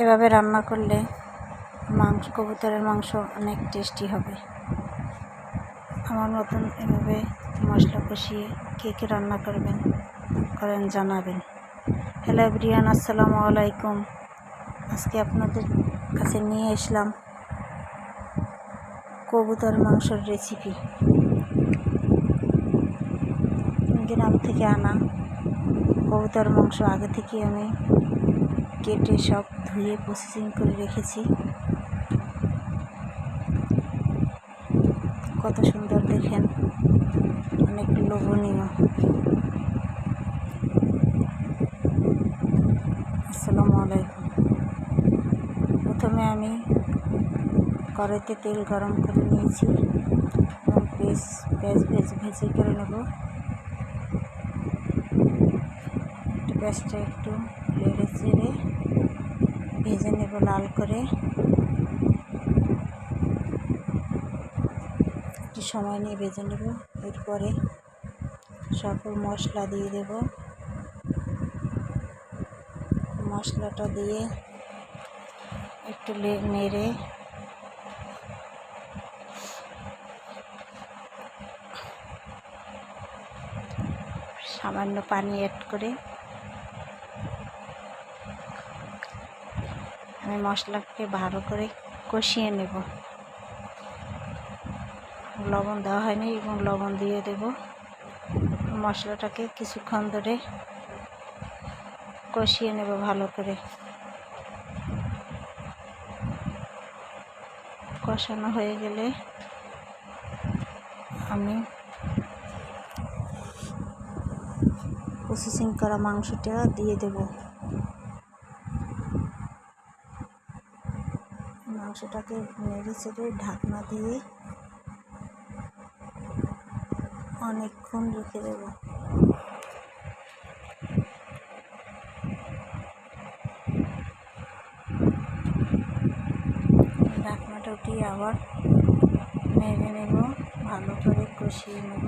এভাবে রান্না করলে কবুতরের মাংস অনেক টেস্টি হবে। আমার মতন এভাবে মশলা কষিয়ে কে রান্না করেন জানাবেন। হ্যালো এভরিওয়ান, আসসালামু আলাইকুম। আজকে আপনাদের কাছে নিয়ে আসলাম কবুতর মাংসের রেসিপি। গ্রাম থেকে আনা কবুতর মাংস আগে থেকে আমি কেটে সব ধুয়ে প্রসেসিং করে রেখেছি। কত সুন্দর দেখেন, অনেক লোভনীয়। আসসালামু আলাইকুম। প্রথমে আমি কড়াইতে তেল গরম করে নিয়েছি এবং পেঁয়াজ ভেজে করে নেব। পেঁয়াজটা একটু নেড়ে চেড়ে ভেজে নেব লাল করে। একটু সময় নিয়ে ভেজে নেব। এরপরে সকল মশলা দিয়ে দেব। মশলাটা দিয়ে একটু নেড়ে সামান্য পানি অ্যাড করে আমি মশলাকে ভালো করে কষিয়ে নেব। লবণ দেওয়া হয়নি এবং লবণ দিয়ে দেব। মশলাটাকে কিছুক্ষণ ধরে কষিয়ে নেব ভালো করে। কষানো হয়ে গেলে আমি প্রসেসিং করা মাংসটা দিয়ে দেব। মাংসটাকে নেড়ে চেড়ে ঢাকনা দিয়ে অনেকক্ষণ রেখে দেব। ঢাকনাটা উঠিয়ে আবার নেড়ে নেব, ভালো করে কষিয়ে নেব।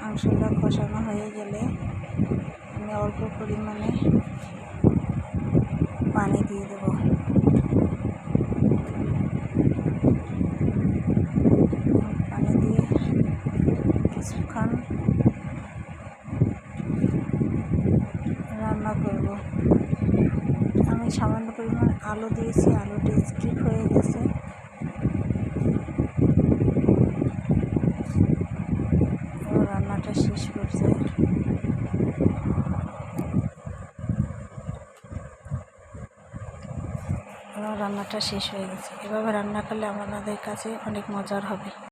মাংসটা কষানো হয়ে গেলে আমি অল্প পরিমাণে পানি দিয়ে দেব। পানি দিয়ে কিছুক্ষণ রান্না করব। আমি সামান্য পরিমাণ আলু দিয়েছি, আলুটি স্কিপ হয়ে গেছে। এবার রান্নাটা শেষ পর্যায়ে রান্নাটা শেষ হয়ে গেছে। এভাবে রান্না করলে আমাদের কাছে অনেক মজার হবে।